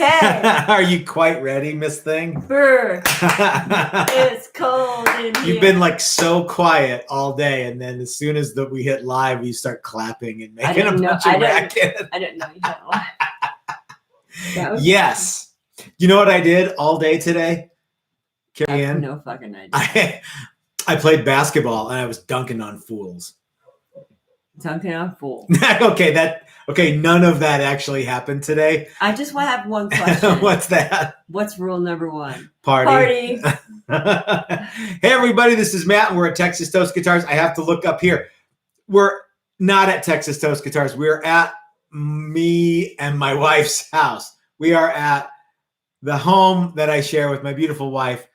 Okay. Are you quite ready, Miss Thing? Brr. It's cold in here. You've been like so quiet all day, and then as soon as we hit live, you start clapping and making a bunch of racket. I didn't know you had one. Yes. You know what I did all day today? I have no fucking idea. I played basketball and I was dunking on fools. Dunking on fools. Okay, none of that actually happened today. I just want to have one question. What's that? What's rule number 1? Party. Hey, everybody, this is Matt, and we're at Texas Toast Guitars. I have to look up here. We're not at Texas Toast Guitars. We're at me and my wife's house. We are at the home that I share with my beautiful wife,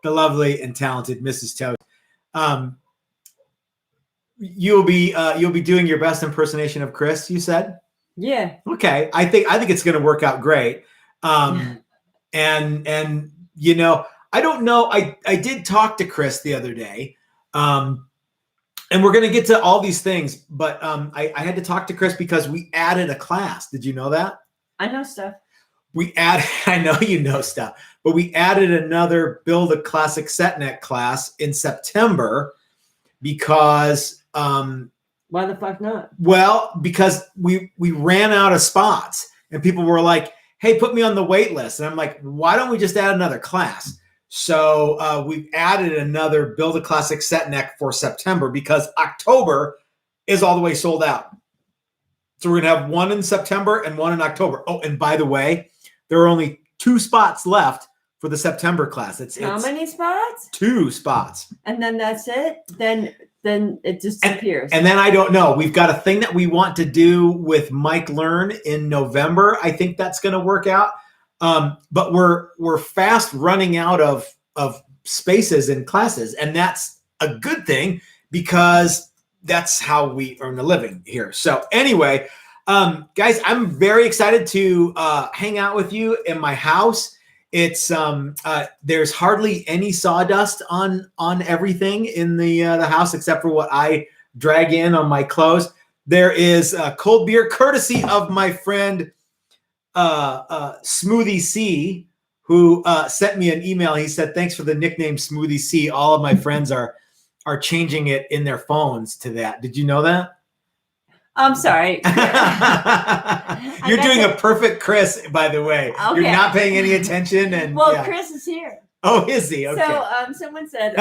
the lovely and talented Mrs. Toast. You'll be doing your best impersonation of Chris, you said? Yeah. Okay. I think it's going to work out great. And you know, I don't know. I did talk to Chris the other day. And we're going to get to all these things, but I had to talk to Chris because we added a class. Did you know that? I know stuff. I know you know stuff, but we added another Build a Classic Set Neck class in September because why the fuck not? Well, because we ran out of spots and people were like, hey, put me on the wait list. And I'm like, why don't we just add another class? So we've added another Build a Classic Set Neck for September because October is all the way sold out. So we're going to have one in September and one in October. Oh, and by the way, there are only 2 spots left for the September class. How many spots? 2 spots. And then that's it? Then it just disappears. And then I don't know. We've got a thing that we want to do with Mike Learn in November. I think that's going to work out. But we're fast running out of spaces in classes, and that's a good thing because that's how we earn a living here. So anyway, guys, I'm very excited to hang out with you in my house. It's there's hardly any sawdust on everything in the house except for what I drag in on my clothes. There is cold beer courtesy of my friend Smoothie C, who sent me an email. He said, "Thanks for the nickname Smoothie C. All of my friends are changing it in their phones to that." Did you know that? I'm sorry. You're doing a perfect Chris, by the way. Okay. You're not paying any attention. And well, yeah. Chris is here. Oh, is he? Okay. So someone said,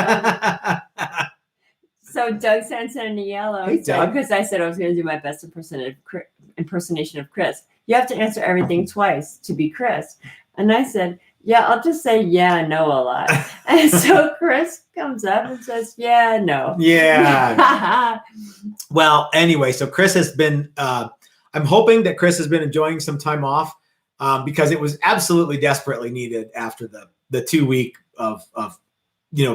so Doug sent in a yellow. Hey, Doug. Because I said I was going to do my best impersonation of Chris. You have to answer everything twice to be Chris. And I said, yeah, I'll just say yeah, no a lot. And so Chris comes up and says, yeah, no. Yeah. Well, anyway, so Chris has been, I'm hoping that Chris has been enjoying some time off because it was absolutely desperately needed after the 2 week of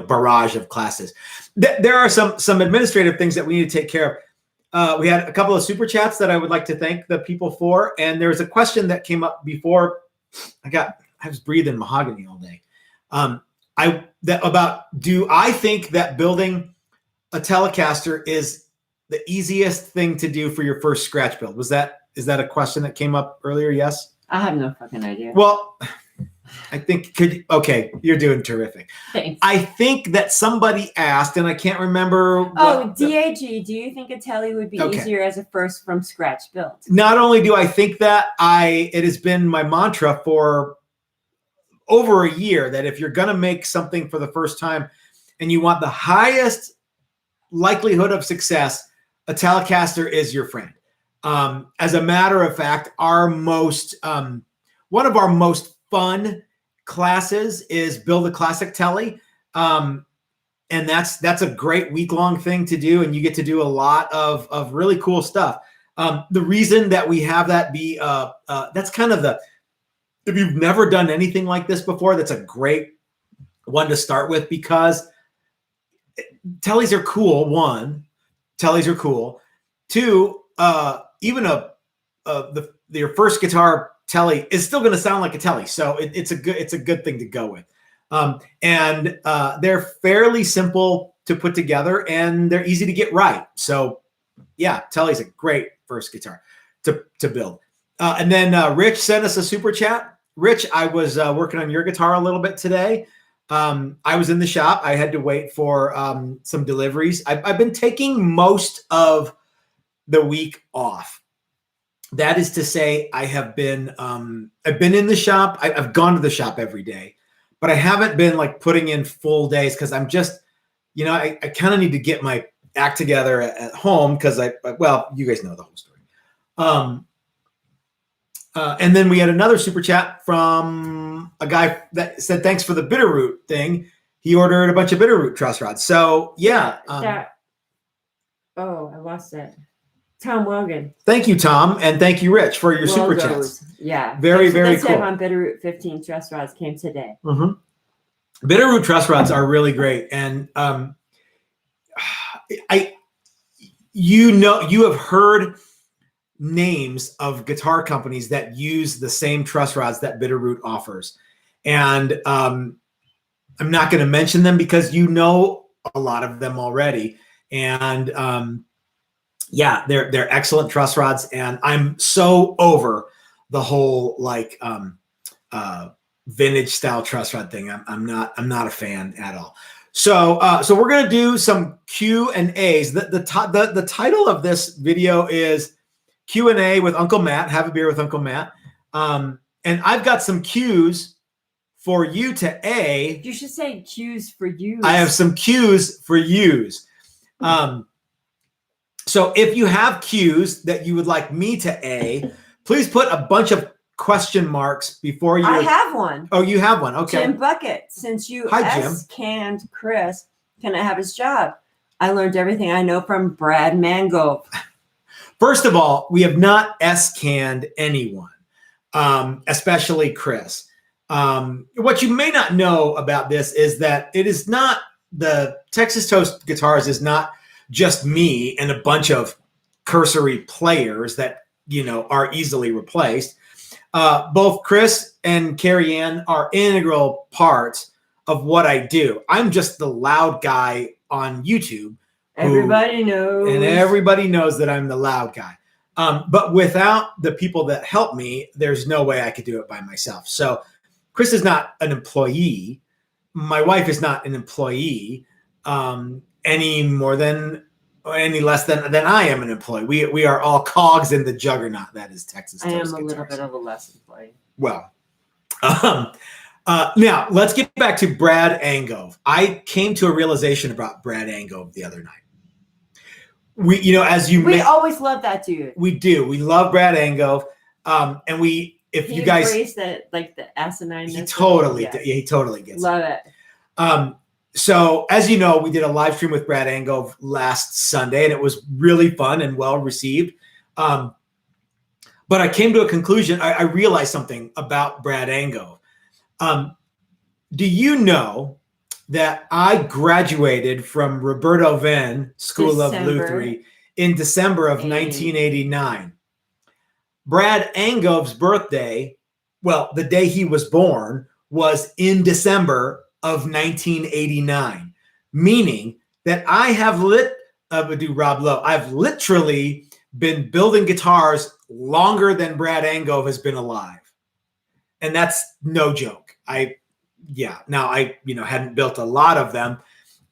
barrage of classes. There are some administrative things that we need to take care of. We had a couple of super chats that I would like to thank the people for. And there was a question that came up before I was breathing mahogany all day. Do I think that building a Telecaster is the easiest thing to do for your first scratch build? Is that a question that came up earlier? Yes. I have no fucking idea. Well, I think you're doing terrific. Thanks. I think that somebody asked, and I can't remember. DAG, do you think a Tele would be easier as a first from scratch build? Not only do I think that, it has been my mantra for over a year that if you're going to make something for the first time and you want the highest likelihood of success, a Telecaster is your friend. As a matter of fact, one of our most fun classes is Build a Classic Tele. And that's a great week-long thing to do. And you get to do a lot of really cool stuff. The reason that we have that be, that's kind of if you've never done anything like this before, that's a great one to start with because Teles are cool. 1, Teles are cool. 2, even your first guitar Tele is still going to sound like a Tele. So it's a good thing to go with. And they're fairly simple to put together and they're easy to get right. So yeah, Tele is a great first guitar to build. And then Rich sent us a super chat. Rich, I was working on your guitar a little bit today. I was in the shop. I had to wait for some deliveries. I've been taking most of the week off. That is to say, I've been in the shop. I've gone to the shop every day, but I haven't been like putting in full days because I'm just, I kind of need to get my act together at home because well, you guys know the whole story. And then we had another super chat from a guy that said, thanks for the Bitterroot thing. He ordered a bunch of Bitterroot truss rods. So yeah. I lost it. Tom Wogan. Thank you, Tom. And thank you, Rich, for your super chats. Yeah. Very, very cool. On Bitterroot 15 truss rods came today. Mm-hmm. Bitterroot truss rods are really great. And you have heard names of guitar companies that use the same truss rods that Bitterroot offers. And I'm not going to mention them because you know a lot of them already. And yeah, they're excellent truss rods. And I'm so over the whole like vintage style truss rod thing. I'm not a fan at all. So we're going to do some Q&As. The title of this video is Q&A with Uncle Matt. Have a beer with Uncle Matt. And I've got some Q's for you to A. You should say Q's for you. I have some Q's for yous. So if you have Q's that you would like me to A, please put a bunch of question marks before you. I have one. Oh, you have one. Okay. Jim Bucket, since you Jim. canned Chris, can I have his job? I learned everything I know from Brad Mango. First of all, we have not S-canned anyone, especially Chris. What you may not know about this is that it is not the Texas Toast Guitars is not just me and a bunch of cursory players that, are easily replaced. Both Chris and Carrie Ann are integral parts of what I do. I'm just the loud guy on YouTube. Everybody knows. And everybody knows that I'm the loud guy. But without the people that help me, there's no way I could do it by myself. So Chris is not an employee. My wife is not an employee any less than I am an employee. We are all cogs in the juggernaut that is Texas Toast Guitars. I am a little bit of a less employee. Well, now let's get back to Brad Angove. I came to a realization about Brad Angove the other night. We always love that dude. We do. We love Brad Angove. And you guys embrace that, like the asinine. He totally gets love it. So as you know, we did a live stream with Brad Angove last Sunday, and it was really fun and well received. But I came to a conclusion. I realized something about Brad Angove. Do you know that I graduated from Roberto Venn School of Luthery in December of 1989? Brad Angove's birthday, well, the day he was born, was in December of 1989, meaning that I have I've literally been building guitars longer than Brad Angove has been alive. And that's no joke. I hadn't built a lot of them,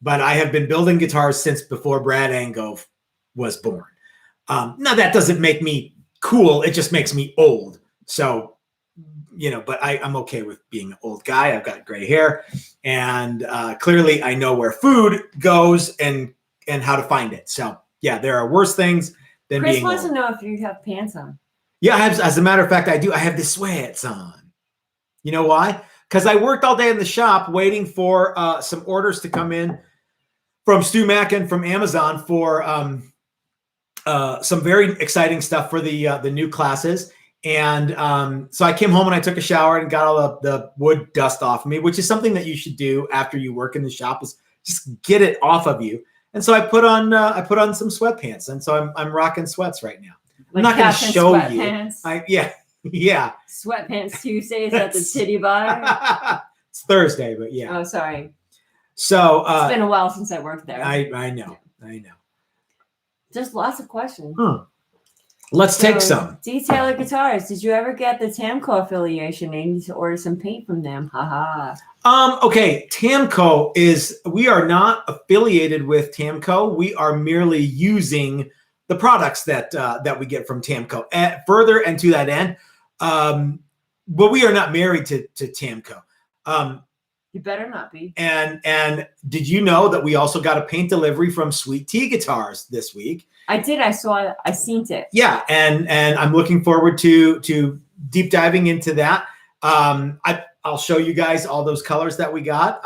but I have been building guitars since before Brad Angove was born. Now that doesn't make me cool. It just makes me old. So, but I'm okay with being an old guy. I've got gray hair, and clearly I know where food goes and how to find it. So yeah, there are worse things than Chris being old. wants to know if you have pants on. Yeah, as a matter of fact, I do. I have the sweats on. You know why? Because I worked all day in the shop waiting for some orders to come in from Stu Mack and from Amazon for some very exciting stuff for the new classes. And so I came home and I took a shower and got all the wood dust off of me, which is something that you should do after you work in the shop, is just get it off of you. And so I put on some sweatpants, and so I'm rocking sweats right now. I'm not going to show you. Yeah. Sweatpants Tuesdays at the Titty Bar. It's Thursday, but yeah. Oh, sorry. So it's been a while since I worked there. I know. Just lots of questions. Let's take some. Detailer Guitars. Did you ever get the Tamco affiliation? I need to order some paint from them. Haha. Okay, Tamco we are not affiliated with Tamco. We are merely using the products that we get from Tamco. Further and to that end, but we are not married to Tamco. You better not be. And did you know that we also got a paint delivery from Sweet Tea Guitars this week? I did. I saw it. I seen it. Yeah, and I'm looking forward to deep diving into that. I'll show you guys all those colors that we got.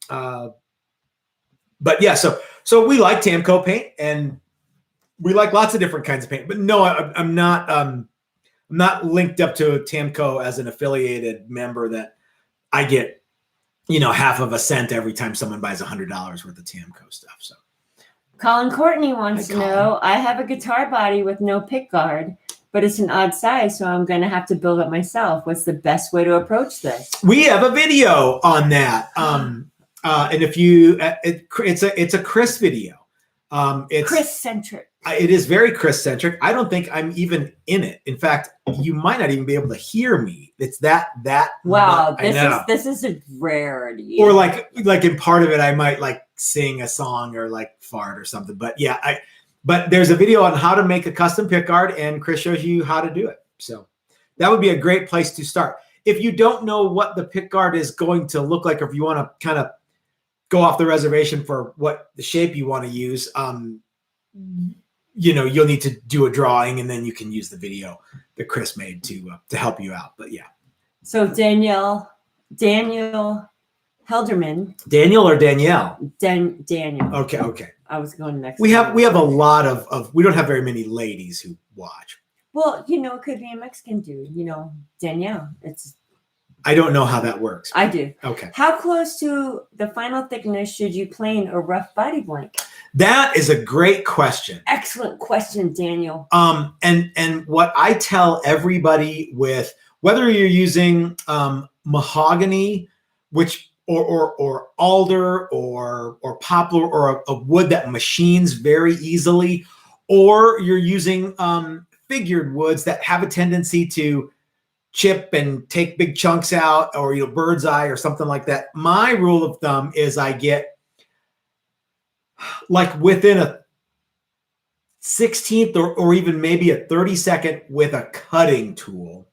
But yeah, so we like Tamco paint, and we like lots of different kinds of paint. But no, I'm not linked up to Tamco as an affiliated member that I get, half of a cent every time someone buys $100 worth of Tamco stuff. So Colin Courtney wants to know, I have a guitar body with no pick guard, but it's an odd size, so I'm going to have to build it myself. What's the best way to approach this? We have a video on that. And if you, it's a Chris video. It's Chris-centric. It is very Chris-centric. I don't think I'm even in it. In fact, you might not even be able to hear me. It's that. Wow, this is a rarity. Or like in part of it, I might like sing a song or like fart or something. But yeah, but there's a video on how to make a custom pickguard, and Chris shows you how to do it. So that would be a great place to start. If you don't know what the pickguard is going to look like, or if you want to kind of go off the reservation for what the shape you want to use, you'll need to do a drawing, and then you can use the video that Chris made to help you out. But yeah. So Daniel Helderman. Daniel or Danielle? Daniel. Okay. I was going next. We have a lot of we don't have very many ladies who watch. Well, it could be a Mexican dude. Danielle. I don't know how that works. I do. Okay. How close to the final thickness should you plane a rough body blank? That is a great question. Excellent question, Daniel. And what I tell everybody, with whether you're using mahogany, which or alder or poplar, or a wood that machines very easily, or you're using figured woods that have a tendency to chip and take big chunks out, or bird's eye or something like that. My rule of thumb is I get like within a 16th or even maybe a 32nd with a cutting tool.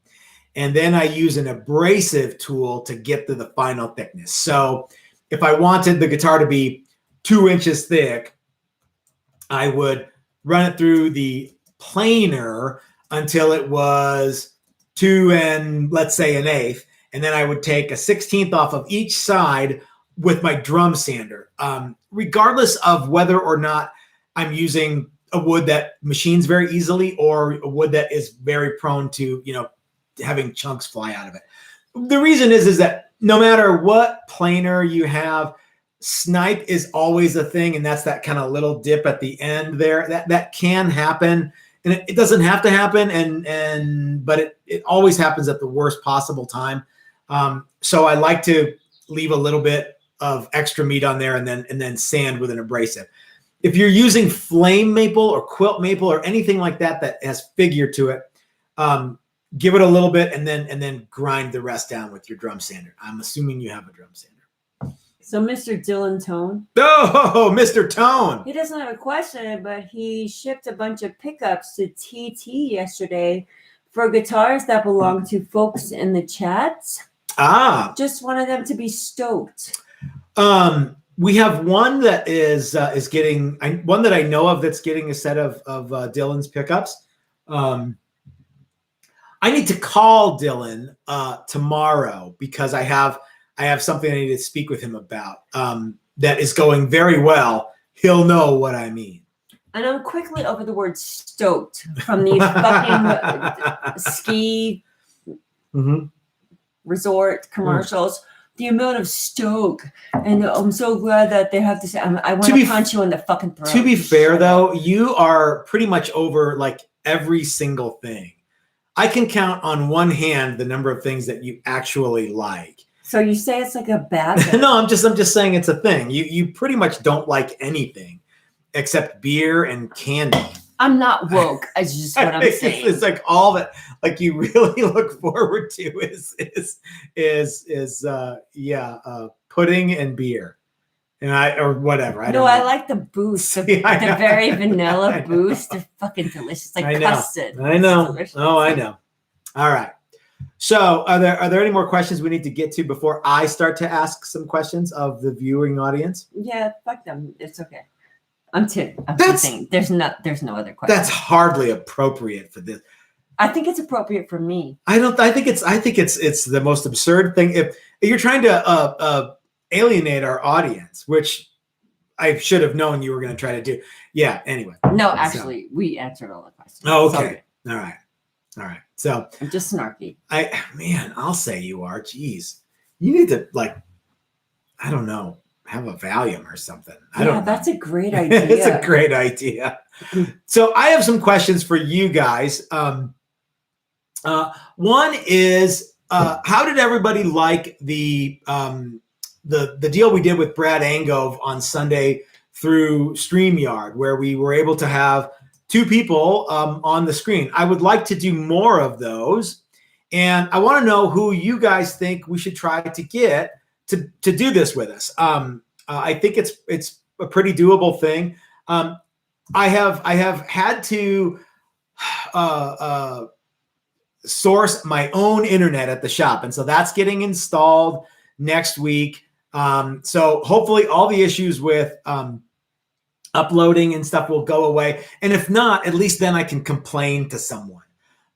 And then I use an abrasive tool to get to the final thickness. So if I wanted the guitar to be 2 inches thick, I would run it through the planer until it was 2 and let's say 1/8. And then I would take a 16th off of each side with my drum sander. Regardless of whether or not I'm using a wood that machines very easily or a wood that is very prone to, having chunks fly out of it. The reason is that no matter what planer you have, snipe is always a thing. And that's that kind of little dip at the end there. That can happen. And it doesn't have to happen, but it always happens at the worst possible time. So I like to leave a little bit of extra meat on there and then sand with an abrasive. If you're using flame maple or quilt maple or anything like that has figure to it, give it a little bit and then grind the rest down with your drum sander. I'm assuming you have a drum sander. So Mr. Dylan Tone. Oh, Mr. Tone. He doesn't have a question, but he shipped a bunch of pickups to TT yesterday for guitars that belong to folks in the chat. Just wanted them to be stoked. We have one that is getting one that I know of that's getting a set of Dylan's pickups. I need to call Dylan tomorrow because I have something I need to speak with him about that is going very well. He'll know what I mean. And I'm quickly over the word stoked from the fucking ski resort commercials. The amount of stoke. And I'm so glad that they have to say, I want to punch you in the fucking throat. To be fair, though, you are pretty much over like every single thing. I can count on one hand the number of things that you actually like. So you say it's like a bad thing? No, I'm just saying it's a thing. You pretty much don't like anything except beer and candy. I'm not woke. It's just what I'm saying. It's like all that like you really look forward to is pudding and beer. And or whatever. I don't know. I like the boost. The very vanilla boost. They're fucking delicious. Like custard. I know. Oh, I know. All right. So are there any more questions we need to get to before I start to ask some questions of the viewing audience? Yeah, fuck them. It's okay. I'm saying there's no other question. That's hardly appropriate for this. I think it's appropriate for me. I think it's the most absurd thing. If you're trying to alienate our audience, which I should have known you were going to try to do. Yeah. Anyway. No, actually, we answered all the questions. Oh, okay. All right. So I'm just snarky. I'll say you are. Jeez, you need to I don't know, have a Valium or something. That's a great idea. It's a great idea. So I have some questions for you guys. One is, how did everybody like the deal we did with Brad Angove on Sunday through StreamYard, where we were able to have two people on the screen? I would like to do more of those. And I want to know who you guys think we should try to get to do this with us. I think it's a pretty doable thing. I have had to source my own internet at the shop. And so that's getting installed next week. So hopefully all the issues with uploading and stuff will go away. And if not, at least then I can complain to someone.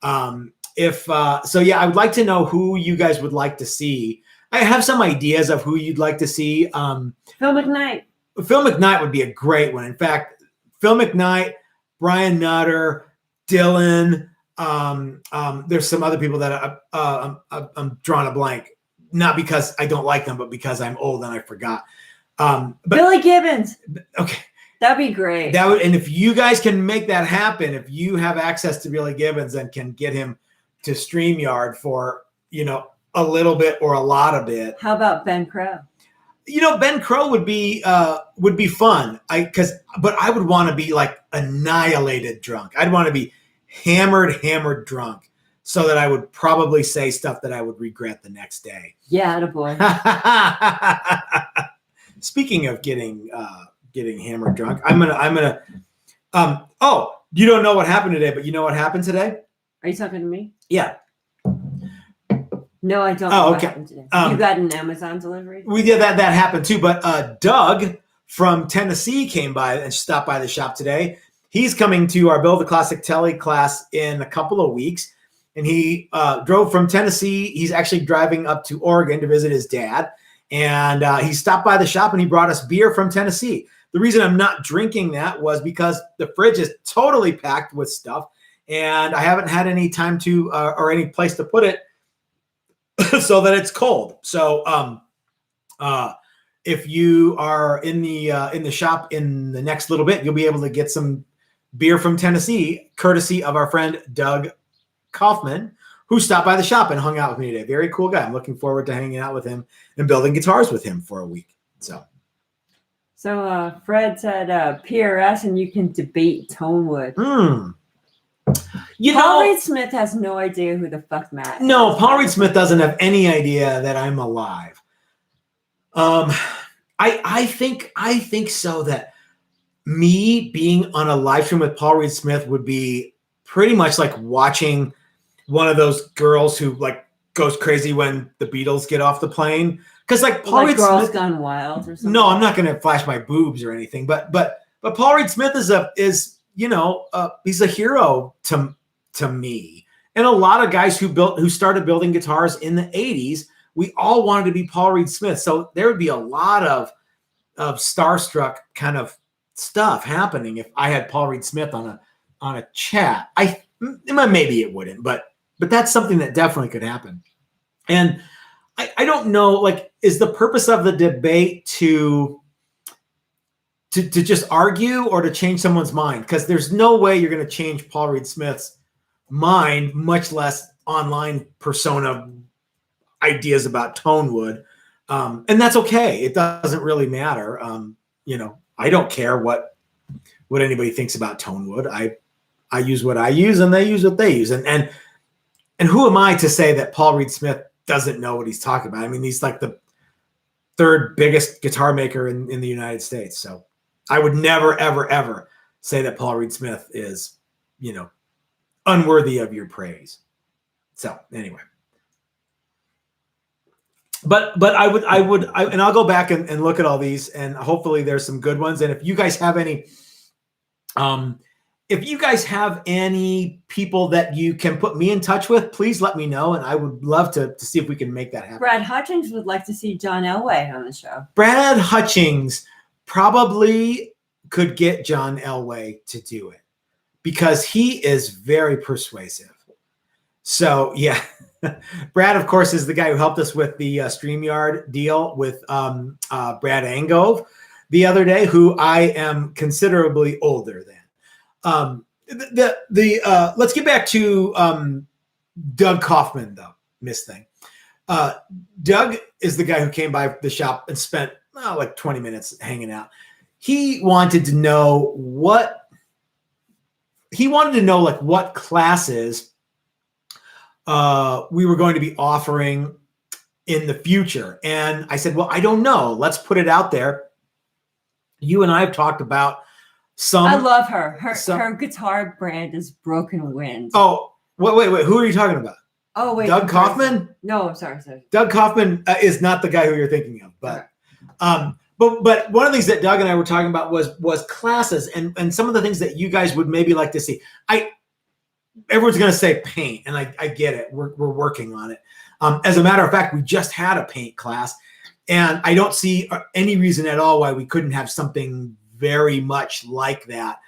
I would like to know who you guys would like to see. I have some ideas of who you'd like to see. Phil McKnight. Phil McKnight would be a great one. In fact, Phil McKnight, Brian Nutter, Dylan. There's some other people that I'm drawing a blank. Not because I don't like them, but because I'm old and I forgot. Billy Gibbons. Okay. That'd be great. And if you guys can make that happen, if you have access to Billy Gibbons and can get him to StreamYard for, a little bit or a lot of it. How about Ben Crow? Ben Crow would be fun. But I would want to be like annihilated drunk. I'd want to be hammered drunk, so that I would probably say stuff that I would regret the next day. Yeah, attaboy. Speaking of getting hammered drunk, I'm gonna. You don't know what happened today, but you know what happened today? Are you talking to me? Yeah. No, I don't know what happened today. You got an Amazon delivery? We did that. That happened too. But Doug from Tennessee came by and stopped by the shop today. He's coming to our Build a Classic Telly class in a couple of weeks. And he drove from Tennessee. He's actually driving up to Oregon to visit his dad. And he stopped by the shop and he brought us beer from Tennessee. The reason I'm not drinking that was because the fridge is totally packed with stuff. And I haven't had any time to or any place to put it so that it's cold. So if you are in the shop in the next little bit, you'll be able to get some beer from Tennessee, courtesy of our friend Doug Kaufman, who stopped by the shop and hung out with me today. Very cool guy. I'm looking forward to hanging out with him and building guitars with him for a week. So Fred said PRS and you can debate Tonewood. Paul Reed Smith has no idea who the fuck Matt is. No, Paul Reed Smith doesn't have any idea that I'm alive. I think so that me being on a live stream with Paul Reed Smith would be pretty much like watching one of those girls who like goes crazy when the Beatles get off the plane. Because like Paul Reed Girls Smith, Gone Wild or something. No, I'm not going to flash my boobs or anything. But Paul Reed Smith is he's a hero to me. And a lot of guys who started building guitars in the 80s, we all wanted to be Paul Reed Smith. So there would be a lot of starstruck kind of stuff happening if I had Paul Reed Smith on a chat. Maybe it wouldn't, but that's something that definitely could happen. And I don't know, like, is the purpose of the debate to just argue or to change someone's mind? Because there's no way you're going to change Paul Reed Smith's mind, much less online persona ideas about Tonewood. And that's okay. It doesn't really matter. I don't care what anybody thinks about Tonewood. I use what I use and they use what they use. And who am I to say that Paul Reed Smith doesn't know what he's talking about? I mean, he's like the third biggest guitar maker in the United States. So I would never, ever, ever say that Paul Reed Smith is, unworthy of your praise. So anyway. But I would, and I'll go back and look at all these, and hopefully there's some good ones. And if you guys have any, people that you can put me in touch with, please let me know. And I would love to see if we can make that happen. Brad Hutchings would like to see John Elway on the show. Brad Hutchings probably could get John Elway to do it because he is very persuasive. So yeah. Brad, of course, is the guy who helped us with the StreamYard deal with Brad Angove the other day, who I am considerably older than. Let's get back to Doug Kaufman, though, Miss Thing. Doug is the guy who came by the shop and spent like 20 minutes hanging out. He wanted to know what classes we were going to be offering in the future. And I said, well, I don't know. Let's put it out there. You and I have talked about some. I love her. Her guitar brand is Broken Wind. Oh, wait. Who are you talking about? Oh, wait. Doug Kaufman? No, sorry. Doug Kaufman is not the guy who you're thinking of, but, but one of the things that Doug and I were talking about was classes and some of the things that you guys would maybe like to see. Everyone's going to say paint, and I get it. We're working on it. As a matter of fact, we just had a paint class, and I don't see any reason at all why we couldn't have something very much like that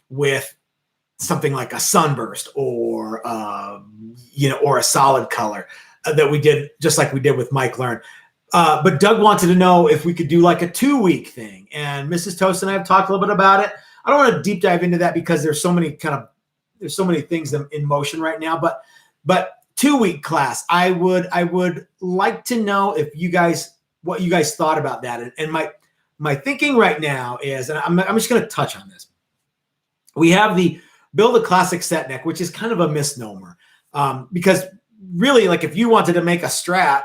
with something like a sunburst or or a solid color that we did, just like we did with Mike Learn. But Doug wanted to know if we could do like a 2-week thing, and Mrs. Toast and I have talked a little bit about it. I don't want to deep dive into that because there's so many things in motion right now, but 2-week class, I would like to know what you guys thought about that. And my thinking right now is, and I'm just going to touch on this. We have the Build a Classic Set Neck, which is kind of a misnomer, because really, like, if you wanted to make a Strat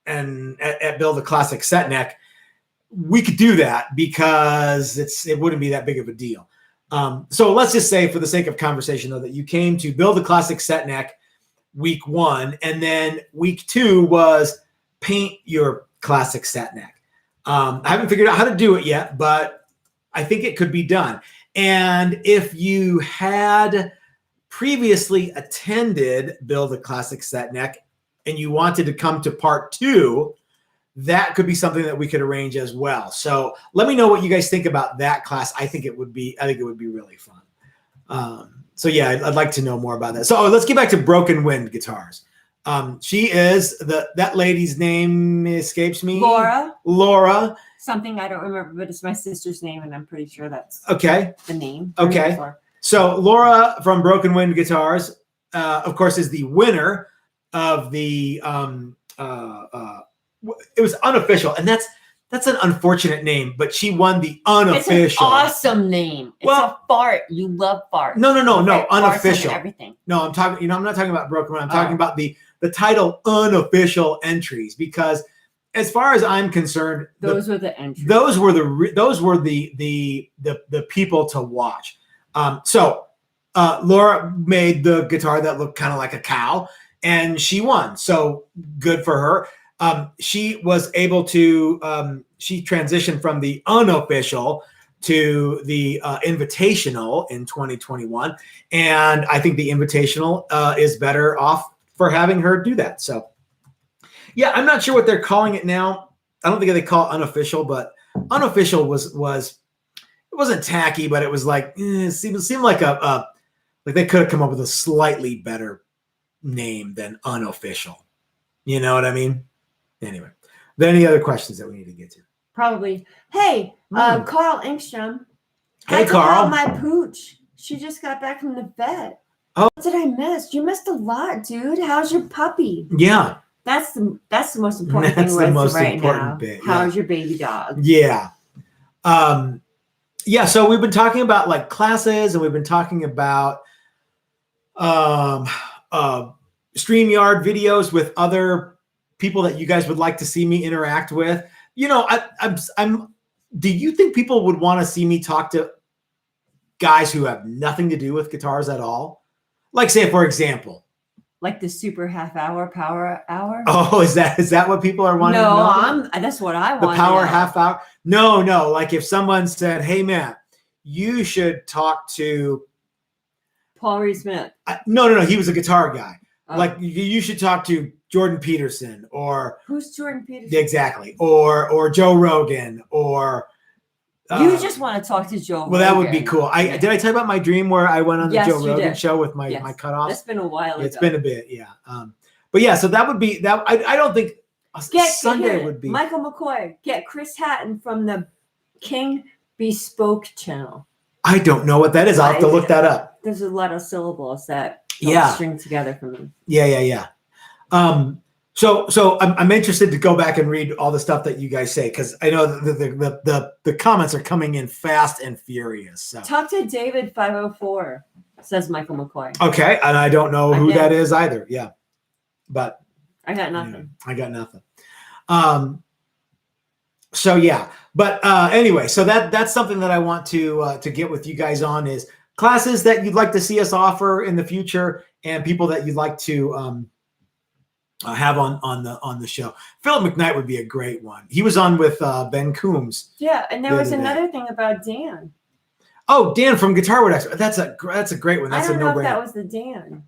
and at Build a Classic Set Neck, we could do that because it wouldn't be that big of a deal. So let's just say, for the sake of conversation, though, that you came to Build a Classic Set Neck week 1, and then week 2 was paint your classic set neck. I haven't figured out how to do it yet, but I think it could be done. And if you had previously attended Build a Classic Set Neck and you wanted to come to part 2, that could be something that we could arrange as well. So let me know what you guys think about that class. I think it would be really fun. So yeah, I'd like to know more about that. So let's get back to Broken Wind Guitars. She is that lady's name escapes me. Laura. Something I don't remember, but it's my sister's name, and I'm pretty sure that's the name. Okay. So Laura from Broken Wind Guitars, of course, is the winner of the it was unofficial, and that's an unfortunate name, but she won the unofficial. It's an awesome name. It's a fart. You love farts. No, unofficial. Everything. No, I'm talking. I'm not talking about Broken Wind. I'm talking about the title unofficial entries, because as far as I'm concerned, those were the entries. Those were the people to watch. So Laura made the guitar that looked kind of like a cow, and she won. So good for her. She was able to, she transitioned from the unofficial to the invitational in 2021. And I think the invitational is better off for having her do that. So yeah, I'm not sure what they're calling it now. I don't think they call it unofficial, but unofficial was it wasn't tacky, but it was like, it seemed like like they could have come up with a slightly better name than unofficial. You know what I mean? Anyway, are there any other questions that we need to get to? Probably. Hey, Carl Engstrom. Hey, Carl. My pooch. She just got back from the vet. Oh, what did I miss? You missed a lot, dude. How's your puppy? Yeah. That's the most important thing right now. Bit, How's your baby dog? Yeah. Yeah. So we've been talking about like classes, and we've been talking about StreamYard videos with other people that you guys would like to see me interact with. You know, I'm. Do you think people would want to see me talk to guys who have nothing to do with guitars at all? Like, say, for example, like the super half hour, power hour. Oh, is that what people are wanting? No, that's what I want. The power half hour. No. Like if someone said, "Hey, Matt, you should talk to Paul Reed Smith." No. He was a guitar guy. Oh. Like you should talk to Jordan Peterson or who's Jordan Peterson? Exactly. Or Joe Rogan or. You just want to talk to Joe Rogan. Well, that would be cool. Did I tell you about my dream where I went on the Joe Rogan show with my cutoffs? That's been a while ago. It's been a bit, yeah. But yeah, so that would be that. I don't think Sunday would be. Michael McCoy, get Chris Hatton from the King Bespoke channel. I don't know what that is. I'll have to look that up. There's a lot of syllables that don't string together for me. Yeah. So I'm interested to go back and read all the stuff that you guys say because I know the comments are coming in fast and furious. So. Talk to David 504, says Michael McCoy. Okay, and I don't know who that is either. Yeah, but I got nothing. I got nothing. So yeah, but anyway, so that's something that I want to get with you guys on is classes that you'd like to see us offer in the future and people that you'd like to. Have on the show. Philip McKnight would be a great one. He was on with Ben Coombs. Yeah, and there was another thing about Dan. Oh, Dan from Guitar Wood Expert. That's a great one. That's I don't know if that was the Dan.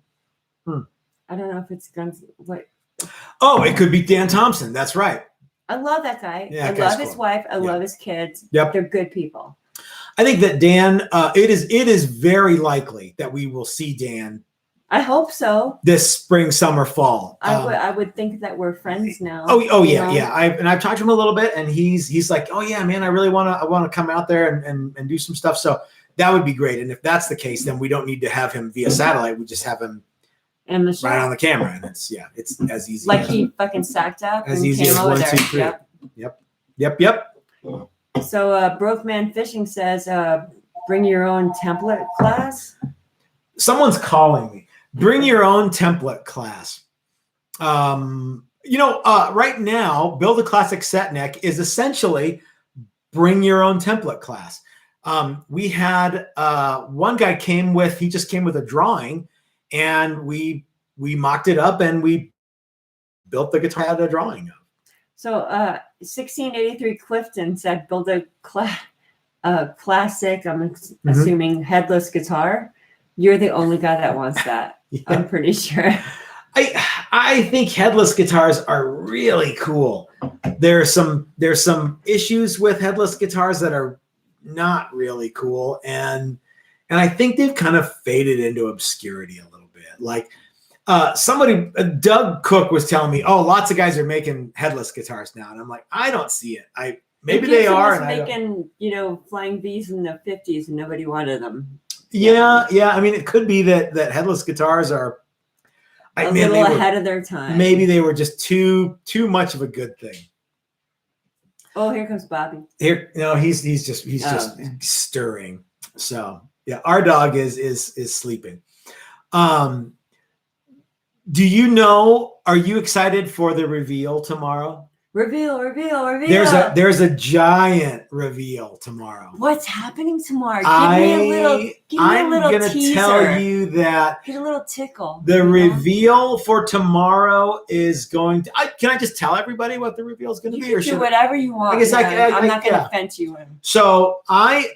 I don't know if it's Guns. What? Oh, it could be Dan Thompson. That's right. I love that guy. Yeah, I love his wife. I love his kids. Yep, they're good people. I think that Dan. It is very likely that we will see Dan. I hope so. This spring, summer, fall. I would think that we're friends now. Oh yeah, yeah. I've talked to him a little bit, and he's like, oh yeah, man, I really want to come out there and do some stuff. So that would be great. And if that's the case, then we don't need to have him via satellite. We just have him right on the camera, and it's as easy. Like he fucking sacked up as and easy came as over 1, there. 2, 3. Yep. So Broke Man Fishing says, bring your own template class. Someone's calling me. Bring your own template class. Right now, Build a Classic Set Neck is essentially bring your own template class. We had one guy he just came with a drawing, and we mocked it up and we built the guitar out of a drawing of. So 1683 Clifton said, build a classic, I'm assuming headless guitar. You're the only guy that wants that. Yeah. I'm pretty sure. I think headless guitars are really cool. There's some issues with headless guitars that are not really cool, and I think they've kind of faded into obscurity a little bit. Like Doug Cook was telling me, oh, lots of guys are making headless guitars now, and I'm like, I don't see it. Maybe they are. And making flying V's in the 50s, and nobody wanted them. Yeah. I mean, it could be that headless guitars are a little ahead of their time. Maybe they were just too much of a good thing. Oh, here comes Bobby. He's just stirring. So yeah, our dog is sleeping. Do you know? Are you excited for the reveal tomorrow? Reveal. There's a giant reveal tomorrow. What's happening tomorrow? Give me a little teaser. Tell you that. Get a little tickle. The reveal for tomorrow is going to. Can I just tell everybody what the reveal is going to be? Or do whatever you want. I guess I'm not going to fence you in. So I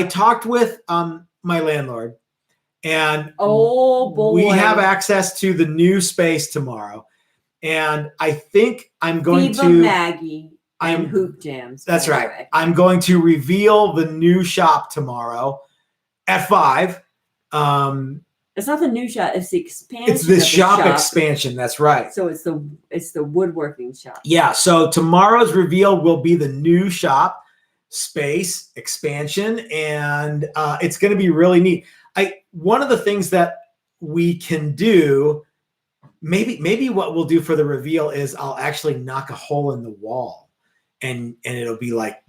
talked with my landlord, and oh boy, we have access to the new space tomorrow. And I think I'm going to Maggie and Hoop Jams. That's right. I'm going to reveal the new shop tomorrow at 5. It's not the new shop. It's the expansion. It's the shop expansion. That's right. So it's the woodworking shop. Yeah. So tomorrow's reveal will be the new shop space expansion, and it's going to be really neat. One of the things that we can do. Maybe what we'll do for the reveal is I'll actually knock a hole in the wall, and it'll be like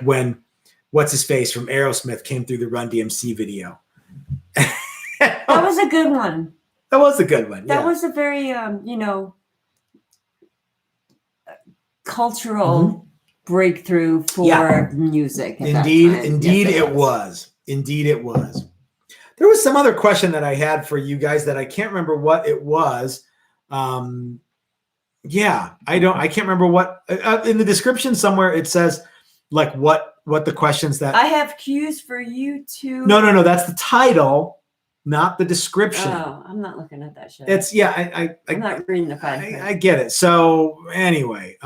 when what's his face from Aerosmith came through the Run DMC video. That was a good one. That was a good one. That Yeah. was a very, cultural breakthrough for music. At Indeed, that time. indeed, Yes, it was. Indeed, it was. There was some other question that I had for you guys that I can't remember what it was. Yeah, I can't remember what in the description somewhere it says like what the questions that I have cues for you to. No, that's the title, not the description. Oh, I'm not looking at that shit. It's I'm not reading the fine print. I get it. So anyway,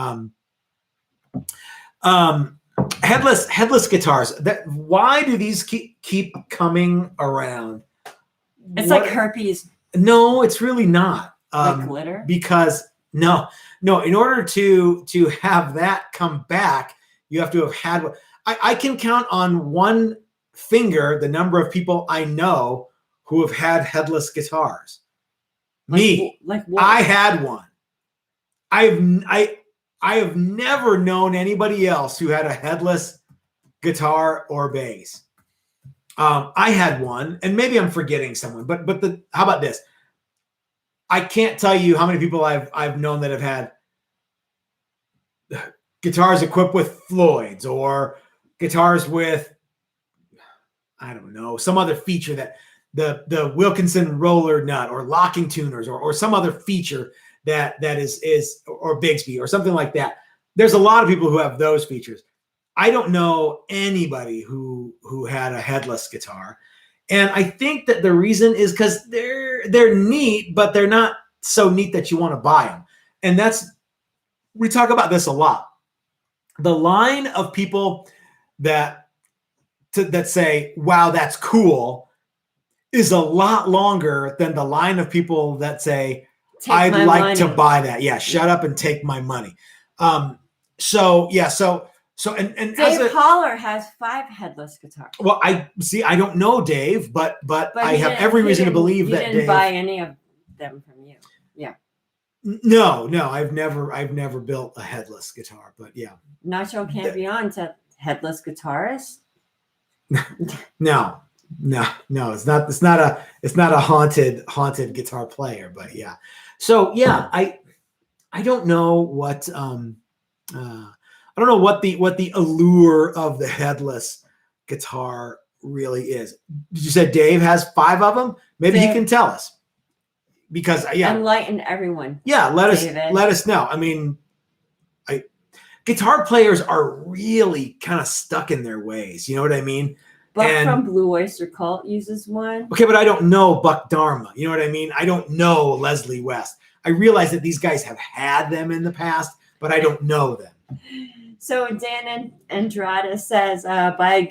headless guitars. Why do these keep coming around? It's like herpes. No, it's really not. Like glitter? Because no. In order to have that come back, you have to have had. I can count on one finger the number of people I know who have had headless guitars. Me, like what? I had one. I have never known anybody else who had a headless guitar or bass. I had one, and maybe I'm forgetting someone, but how about this? I can't tell you how many people I've known that have had guitars equipped with Floyds or guitars with, I don't know, some other feature that the Wilkinson roller nut or locking tuners or some other feature that is or Bigsby or something like that. There's a lot of people who have those features. I don't know anybody who had a headless guitar. And I think that the reason is because they're neat, but they're not so neat that you want to buy them. And we talk about this a lot. The line of people that say, wow, that's cool, is a lot longer than the line of people that say, I'd like to buy that. Yeah, shut up and take my money. So Dave Holler has 5 headless guitars. Well, I don't know Dave, but I have every reason to believe that Dave didn't buy any of them from you. Yeah. No, I've never built a headless guitar, but yeah. Nacho Campion's a headless guitarist. No, it's not a haunted guitar player, but yeah. So yeah, I don't know what I don't know what the allure of the headless guitar really is. You said Dave has 5 of them? Maybe he can tell us. Because enlighten everyone. Yeah, let us know. I mean, guitar players are really kind of stuck in their ways. You know what I mean? Buck from Blue Oyster Cult uses one. Okay, but I don't know Buck Dharma. You know what I mean? I don't know Leslie West. I realize that these guys have had them in the past, but I don't know them. So Dan Andrada says, buy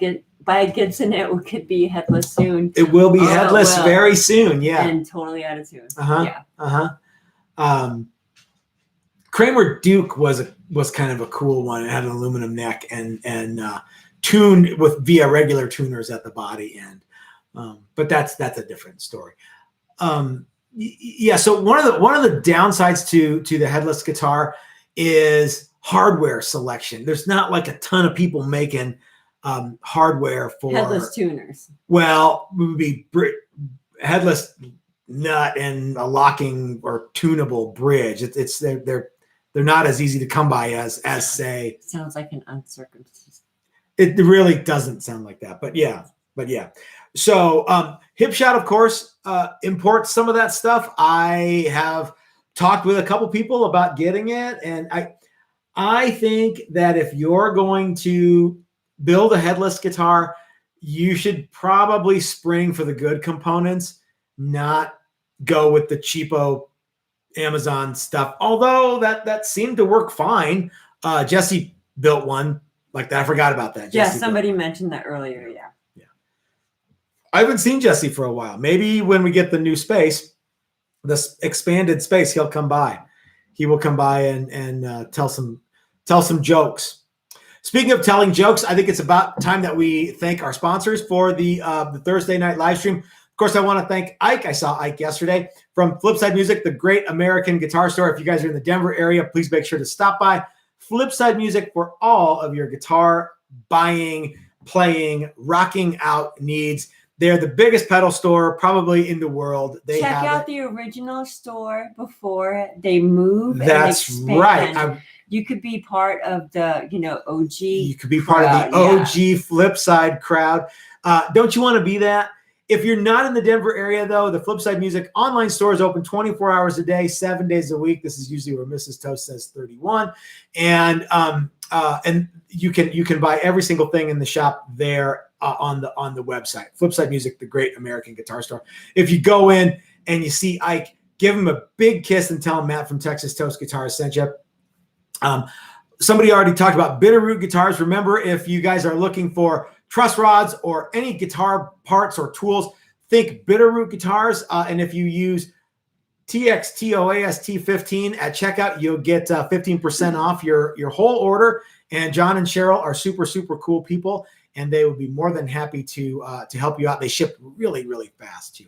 a Gibson, it could be headless soon. It will be headless very soon, yeah. And totally out of tune. Kramer Duke was kind of a cool one. It had an aluminum neck and tuned via regular tuners at the body end. But that's a different story. So one of the downsides to the headless guitar is hardware selection. There's not like a ton of people making hardware for headless tuners. Well, it would be headless nut and a locking or tunable bridge. They're not as easy to come by as say. Sounds like an uncircumcised. It really doesn't sound like that, but yeah. So Hipshot, of course, imports some of that stuff. I have talked with a couple people about getting it, and I think that if you're going to build a headless guitar, you should probably spring for the good components, not go with the cheapo Amazon stuff. Although that seemed to work fine. Jesse built one like that. I forgot about that. Yeah, somebody mentioned that earlier. Yeah. I haven't seen Jesse for a while. Maybe when we get the new space, this expanded space, he'll come by. He will come by and tell some jokes. Speaking of telling jokes, I think it's about time that we thank our sponsors for the Thursday night live stream. Of course, I want to thank Ike. I saw Ike yesterday from Flipside Music, the great American guitar store. If you guys are in the Denver area, please make sure to stop by Flipside Music for all of your guitar buying, playing, rocking out needs. They're the biggest pedal store probably in the world. They check have out the original store before they move. That's and expand. right. You could be part of the, OG. You could be part of the OG Flipside crowd. Don't you want to be that? If you're not in the Denver area, though, the Flipside Music online store is open 24 hours a day, 7 days a week. This is usually where Mrs. Toast says 31. And you can buy every single thing in the shop there on the website. Flipside Music, the great American guitar store. If you go in and you see Ike, give him a big kiss and tell him Matt from Texas Toast Guitars sent you. Somebody already talked about Bitterroot guitars. Remember, if you guys are looking for truss rods or any guitar parts or tools, think Bitterroot guitars. And if you use TXTOAST15 at checkout, you'll get 15% off your whole order. And John and Cheryl are super, super cool people, and they would be more than happy to help you out. They ship really, really fast too.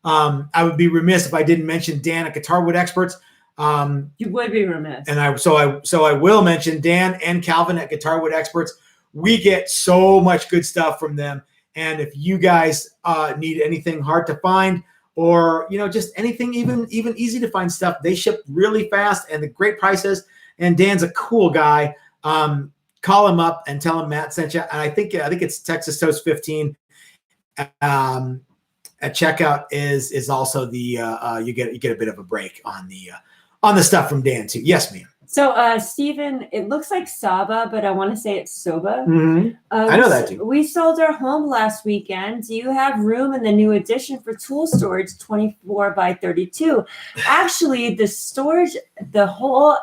I would be remiss if I didn't mention Dan at Guitarwood Experts. You would be remiss. And I will mention Dan and Calvin at Guitarwood Experts. We get so much good stuff from them. And if you guys need anything hard to find, or just anything even easy to find stuff, they ship really fast and the great prices. And Dan's a cool guy. Call him up and tell him Matt sent you. And I think it's Texas Toast 15. At checkout is also the you get a bit of a break on the stuff from Dan too. Yes, ma'am. So, Stephen, it looks like Saba, but I want to say it's Soba. Mm-hmm. I know that too. We sold our home last weekend. Do you have room in the new addition for tool storage 24 by 32? Actually, the storage, the whole